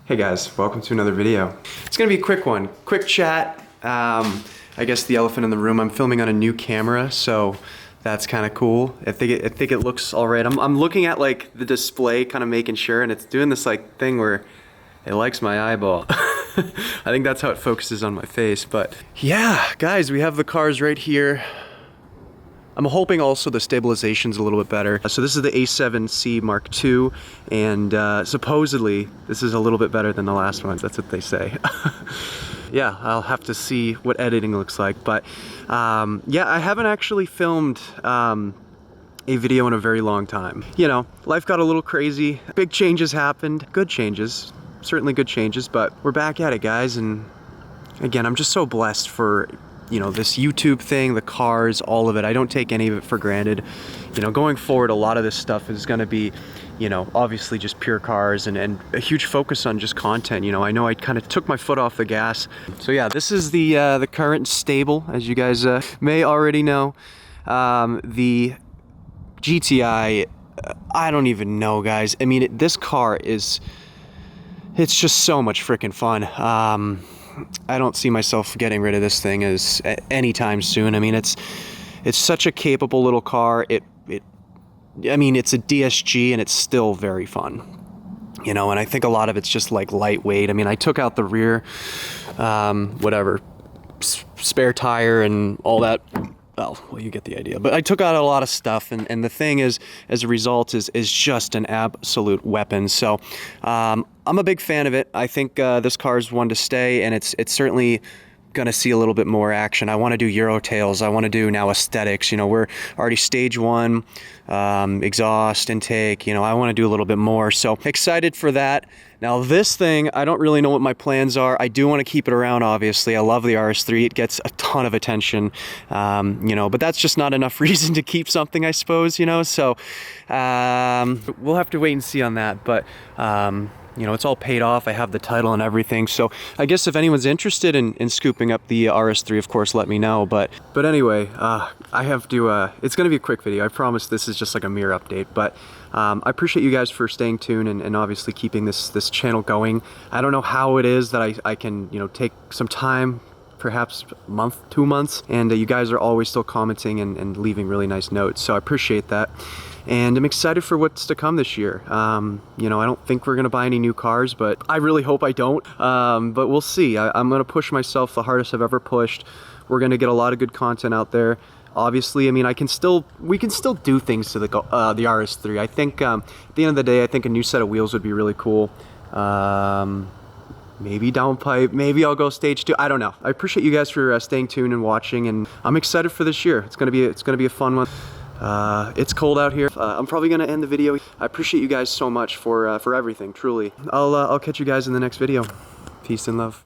Hey guys, welcome to another video. It's gonna be a quick one, quick chat. I guess the elephant in the room, I'm filming on a new camera, so that's kind of cool. I think it looks all right. I'm looking at like the display, kind of making sure, and it's doing this like thing where it likes my eyeball. I think that's how it focuses on my face, but yeah, guys, we have the cars right here. I'm hoping also the stabilization's a little bit better. So this is the A7C Mark II, and supposedly this is a little bit better than the last ones. That's what they say. Yeah, I'll have to see what editing looks like. But yeah, I haven't actually filmed a video in a very long time. You know, life got a little crazy. Big changes happened. Good changes, certainly good changes, but we're back at it, guys. And again, I'm just so blessed for, you know, this YouTube thing, the cars, all of it. I don't take any of it for granted. You know, going forward, a lot of this stuff is going to be, you know, obviously just pure cars and a huge focus on just content. You know I kind of took my foot off the gas. So yeah, this is the current stable, as you guys may already know. The GTI, I don't even know, guys. I mean, this car is, it's just so much freaking fun. I don't see myself getting rid of this thing as anytime soon. I mean, it's such a capable little car. I mean, it's a DSG and it's still very fun. You know, and I think a lot of it's just like lightweight. I mean, I took out the rear, whatever, spare tire and all that. Well, you get the idea. But I took out a lot of stuff, and the thing is, as a result, is just an absolute weapon. So I'm a big fan of it. I think this car is one to stay, and it's certainly gonna see a little bit more action. I want to do Euro tails. I want to do now aesthetics. You know, we're already stage 1, exhaust, intake. You know, I want to do a little bit more. So excited for that. Now this thing, I don't really know what my plans are. I do want to keep it around, obviously. I love the RS3. It gets a ton of attention, you know, but that's just not enough reason to keep something, I suppose, you know. So we'll have to wait and see on that. But you know, it's all paid off. I have the title and everything. So I guess if anyone's interested in scooping up the RS3, of course, let me know. But anyway, I have to, it's gonna be a quick video. I promise this is just like a mere update, but I appreciate you guys for staying tuned and obviously keeping this channel going. I don't know how it is that I can, you know, take some time, perhaps a month, 2 months, and you guys are always still commenting and leaving really nice notes. So I appreciate that. And I'm excited for what's to come this year. You know, I don't think we're gonna buy any new cars, but I really hope I don't. But we'll see. I'm gonna push myself the hardest I've ever pushed. We're gonna get a lot of good content out there. Obviously, I mean, we can still do things to the RS3. I think at the end of the day, I think a new set of wheels would be really cool. Maybe downpipe, maybe I'll go stage 2. I don't know. I appreciate you guys for staying tuned and watching, and I'm excited for this year. It's gonna be a fun one. It's cold out here. I'm probably gonna end the video. I appreciate you guys so much for everything, truly. I'll catch you guys in the next video. Peace and love.